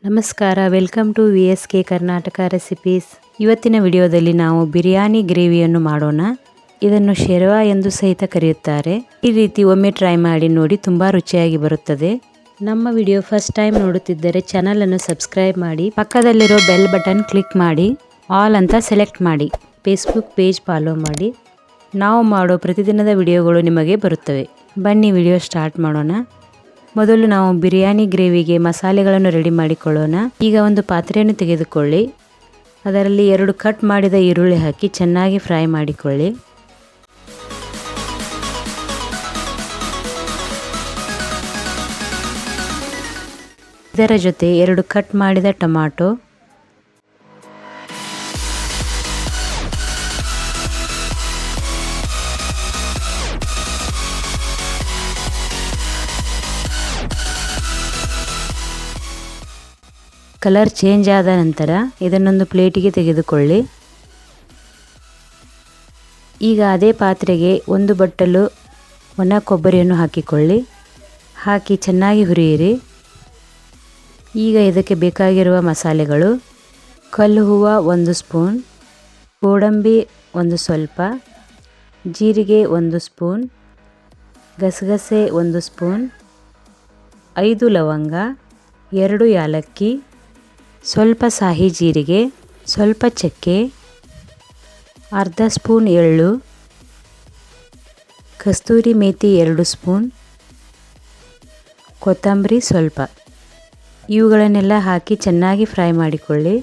ನಮಸ್ಕಾರ, welcome to VSK Karnataka recipes. ಇವತ್ತಿನ ವಿಡಿಯೋದಲ್ಲಿ ನಾವು ಬಿರಿಯಾನಿ ಗ್ರೇವಿಯನ್ನು ಮಾಡೋಣ. ಇದನ್ನು ಶೆರ್ವಾ ಎಂದು ಸಹಿತ ಕರೆಯುತ್ತಾರೆ. ಈ ರೀತಿ ಒಮ್ಮೆ ಟ್ರೈ ಮಾಡಿ ನೋಡಿ, ತುಂಬಾ ರುಚಿಯಾಗಿ ಬರುತ್ತದೆ. ನಮ್ಮ ವಿಡಿಯೋ ಫಸ್ಟ್ ಟೈಮ್ ನೋಡುತ್ತಿದ್ದರೆ ಚಾನಲ್ ಅನ್ನು ಸಬ್ಸ್ಕ್ರೈಬ್ ಮಾಡಿ, ಪಕ್ಕದಲ್ಲಿರೋ ಬೆಲ್ ಬಟನ್ ಕ್ಲಿಕ್ ಮಾಡಿ, ಆಲ್ ಅಂತ ಸೆಲೆಕ್ಟ್ ಮಾಡಿ, ಫೇಸ್ಬುಕ್ ಪೇಜ್ ಫಾಲೋ ಮಾಡಿ. ನಾವು ಮಾಡೋ ಪ್ರತಿದಿನದ ವಿಡಿಯೋಗಳು ನಿಮಗೆ ಬರುತ್ತವೆ. ಬನ್ನಿ ವಿಡಿಯೋ ಸ್ಟಾರ್ಟ್ ಮಾಡೋಣ. ಮೊದಲು ನಾವು ಬಿರಿಯಾನಿ ಗ್ರೇವಿಗೆ ಮಸಾಲೆಗಳನ್ನು ರೆಡಿ ಮಾಡಿಕೊಳ್ಳೋಣ. ಈಗ ಒಂದು ಪಾತ್ರೆಯನ್ನು ತೆಗೆದುಕೊಳ್ಳಿ. ಅದರಲ್ಲಿ 2 ಕಟ್ ಮಾಡಿದ ಈರುಳ್ಳಿ ಹಾಕಿ ಚೆನ್ನಾಗಿ ಫ್ರೈ ಮಾಡಿಕೊಳ್ಳಿ. ಇದರ ಜೊತೆ 2 ಕಟ್ ಮಾಡಿದ ಟೊಮ್ಯಾಟೊ, ಕಲರ್ ಚೇಂಜ್ ಆದ ನಂತರ ಇದನ್ನೊಂದು ಪ್ಲೇಟಿಗೆ ತೆಗೆದುಕೊಳ್ಳಿ. ಈಗ ಅದೇ ಪಾತ್ರೆಗೆ 1 ಬಟ್ಟಲು ಒಣ ಕೊಬ್ಬರಿಯನ್ನು ಹಾಕಿಕೊಳ್ಳಿ. ಹಾಕಿ ಚೆನ್ನಾಗಿ ಹುರಿಯಿರಿ. ಈಗ ಇದಕ್ಕೆ ಬೇಕಾಗಿರುವ ಮಸಾಲೆಗಳು: ಕಲ್ಲು ಹೂವು 1 ಸ್ಪೂನ್, ಗೋಡಂಬಿ 1 ಸ್ವಲ್ಪ, ಜೀರಿಗೆ 1 ಸ್ಪೂನ್, ಗಸಗಸೆ 1 ಸ್ಪೂನ್, 5 ಲವಂಗ, 2 ಯಾಲಕ್ಕಿ, ಸ್ವಲ್ಪ ಸಾಹಿ ಜೀರಿಗೆ, ಸ್ವಲ್ಪ ಚಕ್ಕೆ, ಅರ್ಧ ಸ್ಪೂನ್ ಎಳ್ಳು, ಕಸ್ತೂರಿ ಮೇಥಿ 2 ಸ್ಪೂನ್, ಕೊತ್ತಂಬರಿ ಸ್ವಲ್ಪ. ಇವುಗಳನ್ನೆಲ್ಲ ಹಾಕಿ ಚೆನ್ನಾಗಿ ಫ್ರೈ ಮಾಡಿಕೊಳ್ಳಿ.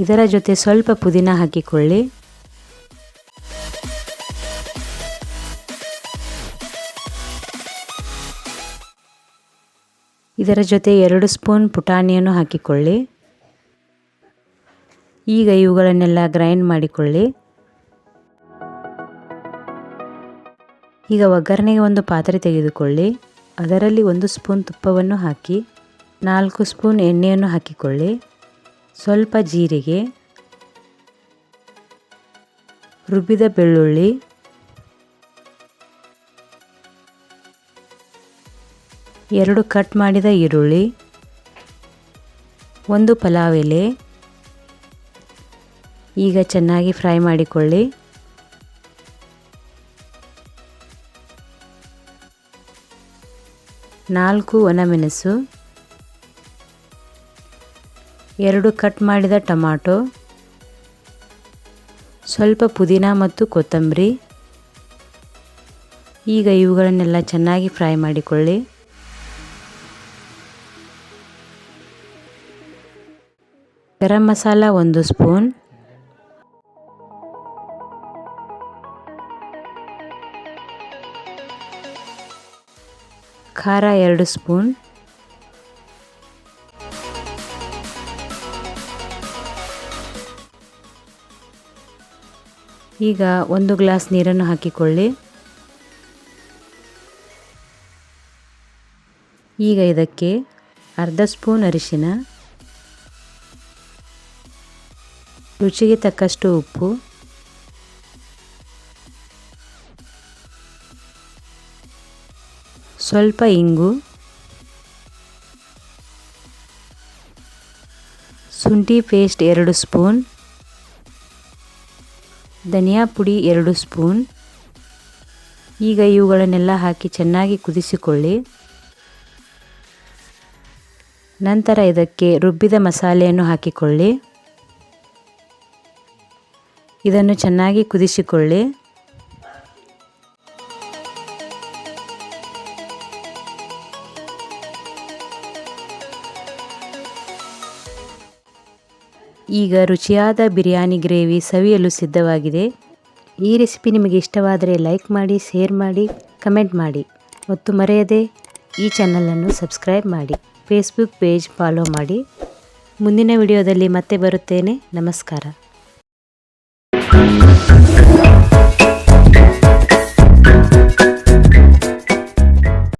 ಇದರ ಜೊತೆ ಸ್ವಲ್ಪ ಪುದೀನ ಹಾಕಿಕೊಳ್ಳಿ. ಇದರ ಜೊತೆ 2 ಸ್ಪೂನ್ ಪುಟಾಣಿಯನ್ನು ಹಾಕಿಕೊಳ್ಳಿ. ಈಗ ಇವುಗಳನ್ನೆಲ್ಲ ಗ್ರೈಂಡ್ ಮಾಡಿಕೊಳ್ಳಿ. ಈಗ ಒಗ್ಗರಣೆಗೆ ಒಂದು ಪಾತ್ರೆ ತೆಗೆದುಕೊಳ್ಳಿ. ಅದರಲ್ಲಿ 1 ಸ್ಪೂನ್ ತುಪ್ಪವನ್ನು ಹಾಕಿ 4 ಸ್ಪೂನ್ ಎಣ್ಣೆಯನ್ನು ಹಾಕಿಕೊಳ್ಳಿ. ಸ್ವಲ್ಪ ಜೀರಿಗೆ, ರುಬ್ಬಿದ ಬೆಳ್ಳುಳ್ಳಿ, 2 ಕಟ್ ಮಾಡಿದ ಈರುಳ್ಳಿ, 1 ಪಲಾವ್ ಎಲೆ. ಈಗ ಚೆನ್ನಾಗಿ ಫ್ರೈ ಮಾಡಿಕೊಳ್ಳಿ. ನಾಲ್ಕು ಒಣಮೆಣಸು, 2 ಕಟ್ ಮಾಡಿದ ಟೊಮ್ಯಾಟೊ, ಸ್ವಲ್ಪ ಪುದೀನ ಮತ್ತು ಕೊತ್ತಂಬರಿ. ಈಗ ಇವುಗಳನ್ನೆಲ್ಲ ಚೆನ್ನಾಗಿ ಫ್ರೈ ಮಾಡಿಕೊಳ್ಳಿ. ಗರಂ ಮಸಾಲ 1 ಸ್ಪೂನ್, ಖಾರ 2 ಸ್ಪೂನ್, ಈಗ 1 ಗ್ಲಾಸ್ ನೀರನ್ನು ಹಾಕಿಕೊಳ್ಳಿ. ಈಗ ಇದಕ್ಕೆ ಅರ್ಧ ಸ್ಪೂನ್ ಅರಿಶಿನ, ರುಚಿಗೆ ತಕ್ಕಷ್ಟು ಉಪ್ಪು, ಸ್ವಲ್ಪ ಇಂಗು, ಶುಂಠಿ ಪೇಸ್ಟ್ 2 ಸ್ಪೂನ್, ಧನಿಯಾ ಪುಡಿ 2 ಸ್ಪೂನ್. ಈಗ ಇವುಗಳನ್ನೆಲ್ಲ ಹಾಕಿ ಚೆನ್ನಾಗಿ ಕುದಿಸಿಕೊಳ್ಳಿ. ನಂತರ ಇದಕ್ಕೆ ರುಬ್ಬಿದ ಮಸಾಲೆಯನ್ನು ಹಾಕಿಕೊಳ್ಳಿ. ಇದನ್ನು ಚೆನ್ನಾಗಿ ಕುದಿಸಿಕೊಳ್ಳಿ. ಈಗ ರುಚಿಯಾದ ಬಿರಿಯಾನಿ ಗ್ರೇವಿ ಸವಿಯಲು ಸಿದ್ಧವಾಗಿದೆ. ಈ ರೆಸಿಪಿ ನಿಮಗೆ ಇಷ್ಟವಾದರೆ ಲೈಕ್ ಮಾಡಿ, ಶೇರ್ ಮಾಡಿ, ಕಮೆಂಟ್ ಮಾಡಿ ಮತ್ತು ಮರೆಯದೆ ಈ ಚಾನಲನ್ನು ಸಬ್ಸ್ಕ್ರೈಬ್ ಮಾಡಿ, ಫೇಸ್ಬುಕ್ ಪೇಜ್ ಫಾಲೋ ಮಾಡಿ. ಮುಂದಿನ ವಿಡಿಯೋದಲ್ಲಿ ಮತ್ತೆ ಬರುತ್ತೇನೆ. ನಮಸ್ಕಾರ.